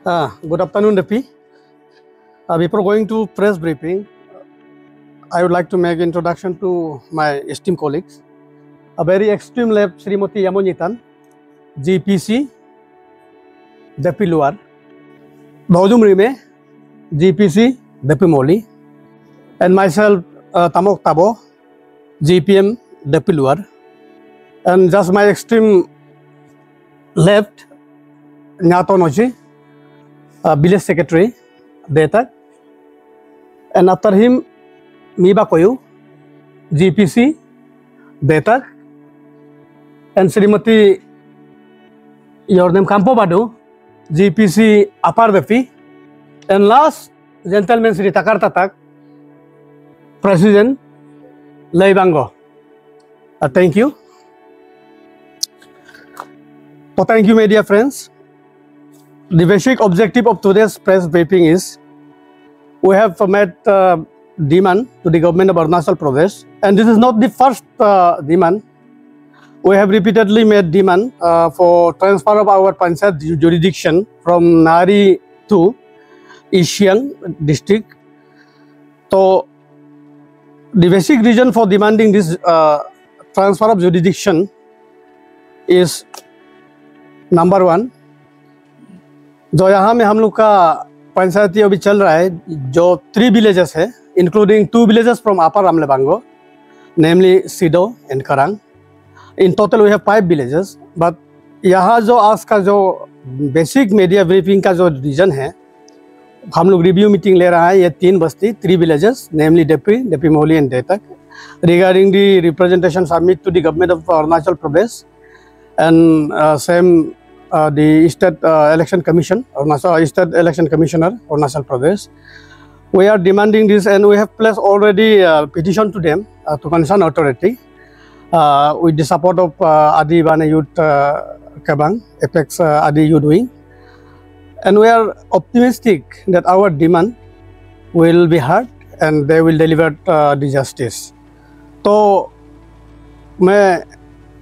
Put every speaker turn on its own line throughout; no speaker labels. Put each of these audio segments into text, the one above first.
Good afternoon, Depi. Before going to press briefing, I would like to make introduction to my esteemed colleagues. A very extreme left, Srimati Yamonitan, GPC, Depi Luar. Baudum Rime, GPC, Depi Moli. And myself, Tamok Tabo, GPM, Depi Luar. And just my extreme left, Nyato Nochi, village secretary, Detak. And after him, Miba Koyu, GPC, Detak. And Srimati, your name Kampo Badu, GPC Apar Depi. And last, gentleman Sri Takar Tatak, President Leibango. Thank you. So thank you, media friends. The basic objective of today's press briefing is we have made demand to the government of Arunachal Pradesh, and this is not the first demand. We have repeatedly made demand for transfer of our Panchayat jurisdiction from Nari to Isiang district. So the basic reason for demanding this transfer of jurisdiction is number 1, जो यहाँ में हम लोग का पंचायती अभी चल रहा है, जो 3 villages है, including 2 villages from Upper Ramlebango, namely Sido and Karang. In total we have 5 villages. But यहाँ जो आज का जो बेसिक मीडिया ब्रीफिंग का जो रीजन है, हम लोग रिव्यू मीटिंग ले रहा है ये 3 बस्ती, 3 villages, namely Depi, Depi Mohli and Detak, regarding the representation submit to the government of Arunachal Pradesh. And same the State Election Commission, State Election Commissioner, Arunachal Pradesh. We are demanding this, and we have placed already petition to them, to concerned authority, with the support of Adi Bane Youth Kabang, Apex Adi Youth Wing. And we are optimistic that our demand will be heard and they will deliver the justice. तो मैं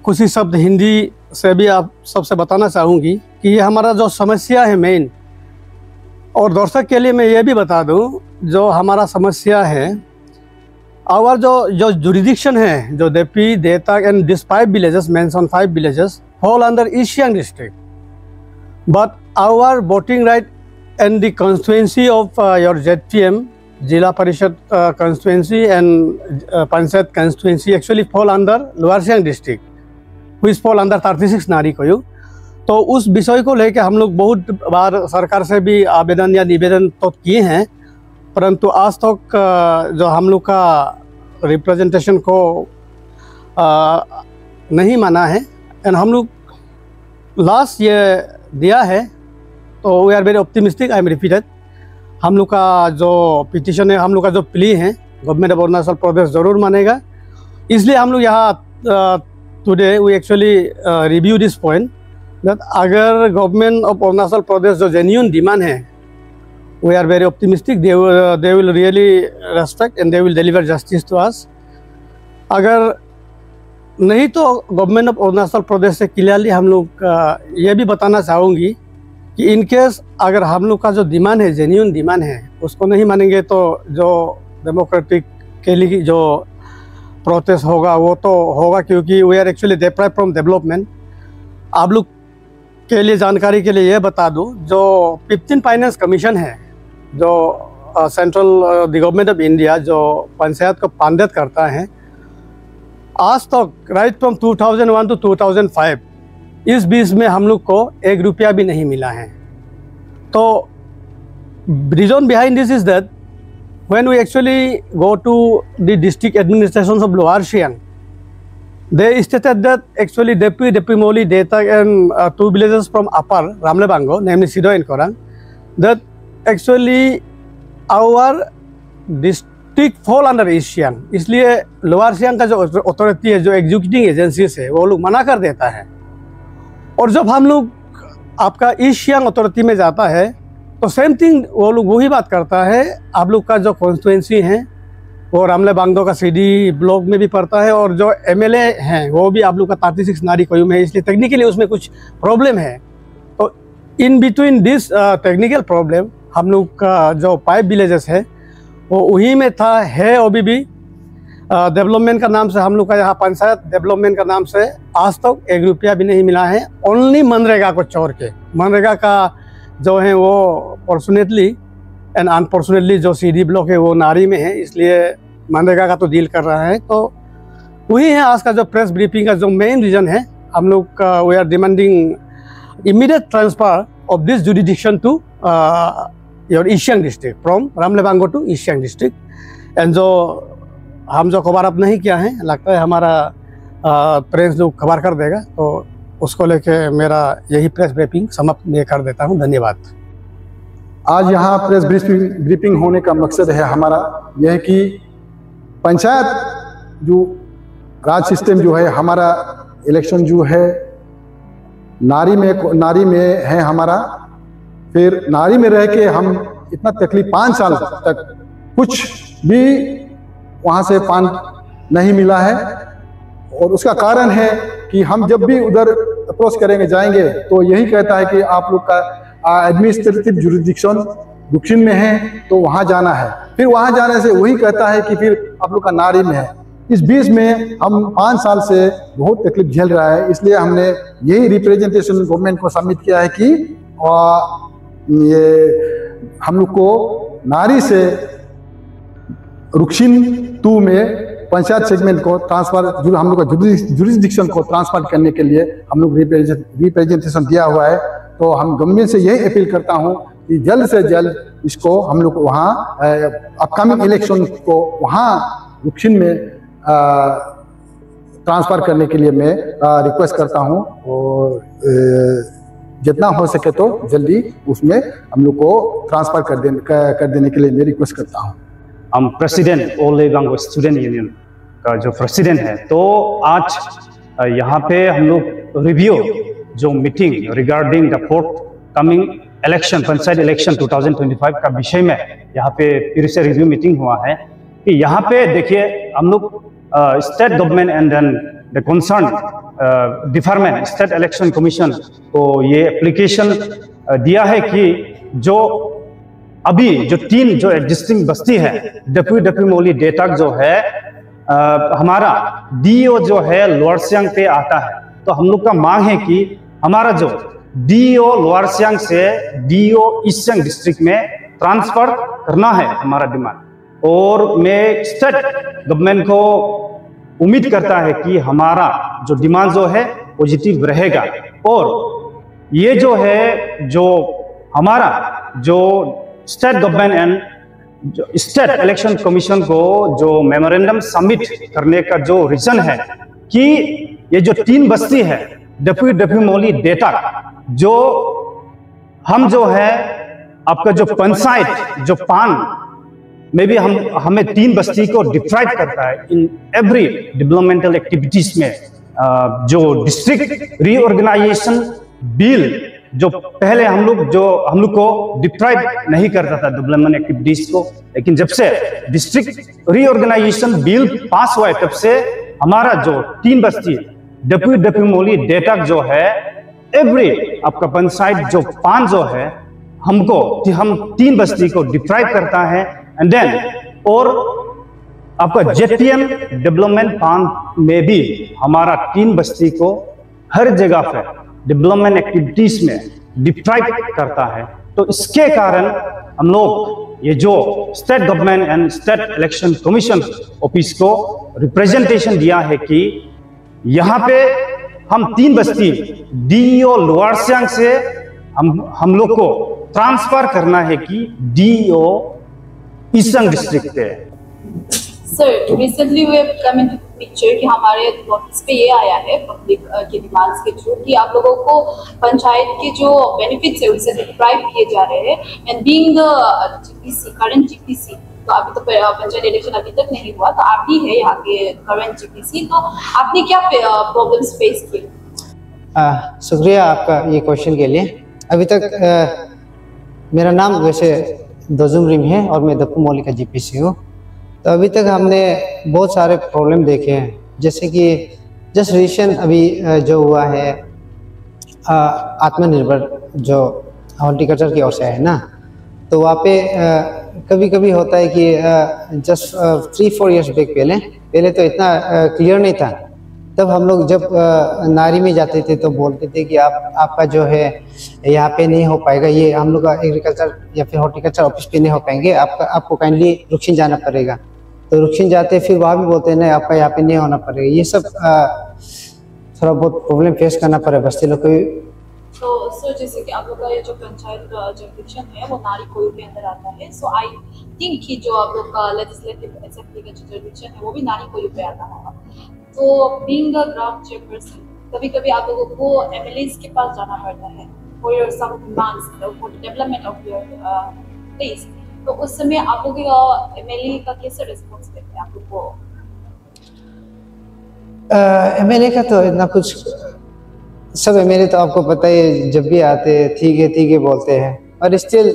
कुछ ही शब्द हिंदी से भी आप सबसे बताना चाहूँगी कि ये हमारा जो समस्या है मेन, और दर्शक के लिए मैं ये भी बता दूँ जो हमारा समस्या है, और जो जुरिडिक्शन है, जो देपी, देतक and this 5 villages, mentioned 5 villages fall under Isiang district. But our voting right and the constituency of your ZPM, Jila Parishad constituency and Panchayat constituency actually fall under Lower Siang district, which fall under 36 नारी कोयू. तो उस विषय को लेकर हम लोग बहुत बार सरकार से भी आवेदन या निवेदन तो किए हैं, परंतु आज तक जो हम लोग का रिप्रेजेंटेशन को नहीं माना है. एंड हम लोग लास्ट ये दिया है, तो we are very optimistic. I am repeated, हम लोग का जो पिटिशन है, हम लोग का जो प्ली है, गवर्नमेंट ऑफ अरुणाचल प्रदेश ज़रूर मानेगा. इसलिए हम लोग यहाँ today we actually review this point that अगर government of Arunachal Pradesh जो genuine demand है, we are very optimistic they will really respect and they will deliver justice to us. अगर नहीं तो government of Arunachal Pradesh से clearly हम लोग ये भी बताना चाहूँगी कि in case अगर हम लोग का जो डिमांड है, genuine डिमांड है, उसको नहीं मानेंगे तो जो डेमोक्रेटिक के लिए जो प्रोसेस होगा वो तो होगा, क्योंकि we are actually deprived from development. आप लोग के लिए जानकारी के लिए ये बता दूं, जो 15 फाइनेंस कमीशन है, जो central the government of India जो पंचायत को पांडेत करता है, आज तक राइट फ्रॉम 2001 टू 2005 इस बीच में हम लोग को 1 रुपया भी नहीं मिला है. तो reason behind this is that when we actually go to the district administrations of Lower Siang, they stated that actually Depi, Depi Mohli, Detak and 2 villages from Upper Ramlebango, namely Sido and Korang, that actually our district fall under Isiang. इसलिए Lower Siang का जो authority है, जो executive agencies है, वो लोग मना कर देता है. और जब हम लोग आपका Isiang अथॉरिटी में जाता है तो सेम थिंग वो लोग वही बात करता है. आप लोग का जो कॉन्स्टिट्यूंसी है वो रामलेबांगो का सीडी ब्लॉक में भी पड़ता है, और जो एमएलए हैं वो भी आप लोग का 36 नारी कोयू में है, इसलिए टेक्निकली उसमें कुछ प्रॉब्लम है. तो in between this technical problem हम लोग का जो 5 विलेजेस है वो वही में था है अभी भी। डेवलपमेंट का नाम से हम लोग का यहाँ पंचायत डेवलपमेंट का नाम से आज तक 1 रुपया भी नहीं मिला है। ओनली मनरेगा को छोड़ के, मनरेगा का जो है वो फॉर्चुनेटली एंड अनफॉर्चुनेटली जो CD ब्लॉक है वो नारी में है, इसलिए मनरेगा का तो डील कर रहा है। तो वही है आज का जो प्रेस ब्रीफिंग का जो मेन रीज़न है। हम लोग का we are demanding immediate transfer of this jurisdiction to your East Siang district from Ramlebango to East Siang district. And जो हम जो कवर अप नहीं किया है, लगता है हमारा प्रेस जो कवर कर देगा, तो उसको लेके मेरा यही प्रेस ब्रीफिंग समाप्त मैं कर देता हूँ। धन्यवाद।
आज यहाँ प्रेस ब्रीफिंग होने का मकसद है हमारा यह कि पंचायत जो राज सिस्टम जो है, हमारा इलेक्शन जो है नारी में है हमारा। फिर नारी में रह के हम इतना तकलीफ 5 साल तक कुछ भी वहाँ से पान नहीं मिला है। और उसका कारण है कि हम जब भी उधर अप्रोच करेंगे जाएंगे तो यही कहता है कि आप लोग का एडमिनिस्ट्रेटिव जुरिडिक्शन दक्षिण में है तो वहाँ जाना है। फिर वहाँ जाने से वही कहता है कि फिर आप लोग का नारी में है। इस बीच में हम 5 साल से बहुत तकलीफ झेल रहा है, इसलिए हमने यही रिप्रेजेंटेशन गवर्नमेंट को सबमिट किया है कि ये हम लोग को नारी से रुक्सिन 2 में पंचायत सेगमेंट को ट्रांसफर, जो हम लोग का जुरिडिक्शन को ट्रांसफर करने के लिए हम लोग रिप्रेजेंटेशन दिया हुआ है। तो हम गवर्नमेंट से यही अपील करता हूँ कि जल्द से जल्द इसको हम लोग वहाँ अपकमिंग इलेक्शन को वहाँ रुक्सिन में ट्रांसफ़र करने के लिए मैं रिक्वेस्ट करता हूँ। और जितना हो सके तो जल्दी उसमें हम लोग को ट्रांसफ़र कर देने के लिए मैं रिक्वेस्ट करता हूँ।
हम प्रेसिडेंट ऑल लेबांगो स्टूडेंट यूनियन का जो प्रेसिडेंट है, तो आज यहाँ पे हम लोग रिव्यू जो meeting regarding the fourth coming election, panchayat election 2025 का विषय में यहाँ पे फिर से रिव्यू मीटिंग हुआ है। कि यहाँ पे देखिए हम लोग state government and then the concern department state election commission को ये एप्लीकेशन दिया है कि जो अभी जो 3 जो एग्जिस्टिंग बस्ती है डपू मौली डेटक जो है हमारा DO जो है लोअर सियांग पे आता है। तो हम लोग का मांग है कि हमारा जो DO लोअर सियांग से DO ईस्ट सियांग डिस्ट्रिक्ट में ट्रांसफर करना है हमारा डिमांड। और मैं स्टेट गवर्नमेंट को उम्मीद करता है कि हमारा जो डिमांड जो है पॉजिटिव रहेगा। और ये जो है जो हमारा जो स्टेट गवर्नमेंट एंड जो स्टेट इलेक्शन कमीशन को जो मेमोरेंडम सबमिट करने का जो रीजन है कि ये जो 3 बस्ती है डपू मौली डेटा, जो हम जो है आपका जो पंचायत जो पान में भी हमें 3 बस्ती को डिप्राइव करता है इन एवरी डेवलपमेंटल एक्टिविटीज में। जो डिस्ट्रिक्ट रीऑर्गेनाइजेशन बिल जो पहले हम लोग को डिप्राइव नहीं करता था डेवलपमेंट एक्टिविटीज को, लेकिन जब से डिस्ट्रिक्ट रीऑर्गेनाइजेशन बिल पास हुआ है तब से हमारा जो 3 बस्ती डपू मौली डेटक जो है एवरी आपका पंचायत जो पान जो है हम 3 बस्ती को डिप्राइव करता है। एंड देन और आपका JPM डेवलपमेंट पान में भी हमारा 3 बस्ती को हर जगह पे डेवलपमेंट एक्टिविटीज में डिप्राइव करता है। तो इसके कारण हम लोग ये जो state government and state election commission office को रिप्रेजेंटेशन दिया है कि यहाँ पे हम 3 बस्ती DO लोअर सियांग से हम लोग को ट्रांसफर करना है कि DO ईस्ट सियांग डिस्ट्रिक्ट पे।
Sir, recently we have come into picture कि हमारे नोटिस पे ये आया है पब्लिक की डिमांड्स के थ्रू कि आप लोगों को पंचायत के जो बेनिफिट्स है उनसे डिप्राइव किए जा रहे हैं। And being the GPC current GPC, तो अभी तो पंचायत इलेक्शन अभी तक नहीं हुआ, तो आप ही है यहाँ के करंट GPC, तो आपने क्या प्रॉब्लम्स फेस किए?
शुक्रिया आपका ये क्वेश्चन के लिए। अभी तक मेरा नाम वैसे दोजुम रिम है और मैं डपू मौली का GPC हूँ। तो अभी तक हमने बहुत सारे प्रॉब्लम देखे हैं, जैसे कि जस्ट रिसेंट अभी जो हुआ है आत्मनिर्भर जो हॉर्टिकल्चर की ओर से है ना, तो वहाँ पे कभी कभी होता है कि जस्ट 3-4 इयर्स बैक पहले तो इतना क्लियर नहीं था। तब हम लोग जब नारी में जाते थे तो बोलते थे कि आपका जो है यहाँ पे नहीं हो पाएगा, ये हम लोग का एग्रीकल्चर या फिर हॉर्टिकल्चर ऑफिस पे नहीं हो पाएंगे, आपको काइंडली रुकसिन जाना पड़ेगा। तो रुकसिन जाते फिर वहाँ भी बोलते हैं नहीं आपका यहाँ पे नहीं होना पड़ेगा। ये सब थोड़ा बहुत प्रॉब्लम फेस करना पड़े बस्ती लोग को।
तो जैसे कि आप लोग का ये जो पंचायत जुरिडिक्शन है वो नारी कोयू के अंदर आता है, सो आई थिंक कि जो आप लोग का लेजिस्लेटिव असेंबली का जो जुरिडिक्शन है वो भी नारी कोयू पे आता होगा। तो बीइंग अ ग्राम चेयरपर्सन, कभी कभी आप लोगों को एमएलएस के पास जाना पड़ता है for some demands for the development of your place, तो उस समय आप लोग एमएलए का कैसे रिस्पॉन्स देते हैं आप लोग को?
एमएलए का तो इतना कुछ, सब एमएलए तो आपको पता ही जब भी आते ठीक है बोलते हैं, और still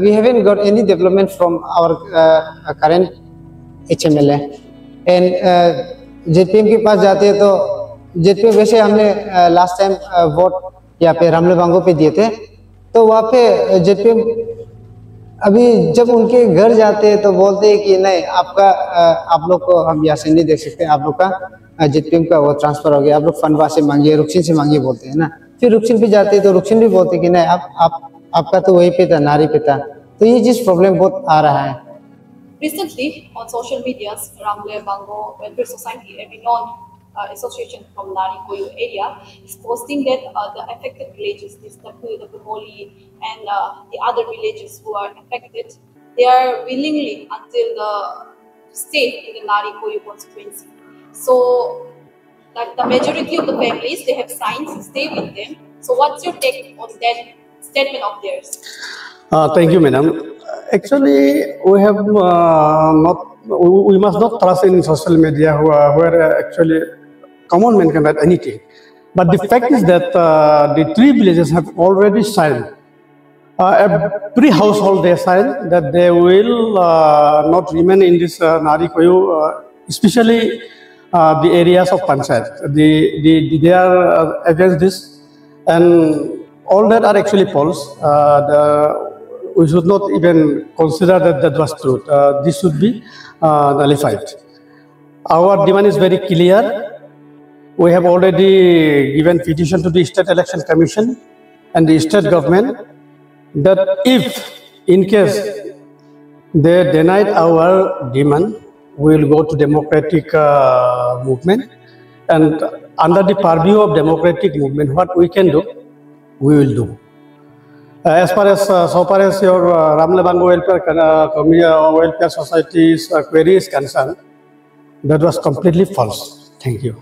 we haven't got any development from our current HMLA. And JPM के पास जाते हैं तो जेपीएम वैसे हमने लास्ट टाइम वोट यहाँ पे रामलेबांगो पे दिए थे, तो वहाँ पे जेपीएम अभी जब उनके घर जाते हैं तो बोलते हैं कि नहीं आपका आप लोग को हम यहाँ से नहीं देख सकते, आप लोग का जेपीएम का वो ट्रांसफर हो गया, आप लोग फंडवा से मांगिए, रुकसिन से मांगिए बोलते हैं ना। फिर रुकसिन पे जाते हैं तो रुकसिन भी बोलते हैं कि नहीं आपका तो वही पे था, नारी पे था। तो ये चीज प्रॉब्लम बहुत आ रहा है।
Recently, on social media, Ramlebango Welfare Society, a renowned association from Nari Koyu area, is posting that the affected villages, this Tapu, the Pumoli, and the other villages who are affected, they are willingly until stay in the Nari Koyu constituency. So, like the majority of the families, they have signed to stay with them. So, what's your take on that statement of theirs?
Thank you, madam. Actually, we have we must not trust in social media where actually common man can write anything. But the fact is that the 3 villages have already signed. Every household they signed that they will not remain in this Nari Koyu, especially the areas of Panchayat. They are against this, and all that are actually false. We should not even consider that was true. This should be nullified. Our demand is very clear. We have already given petition to the State Election Commission and the state government that if in case they denied our demand, we will go to democratic movement, and under the purview of democratic movement, what we can do, we will do. As far as so far as your Ramlebango Welfare Society's query is concerned, that was completely false. Thank you.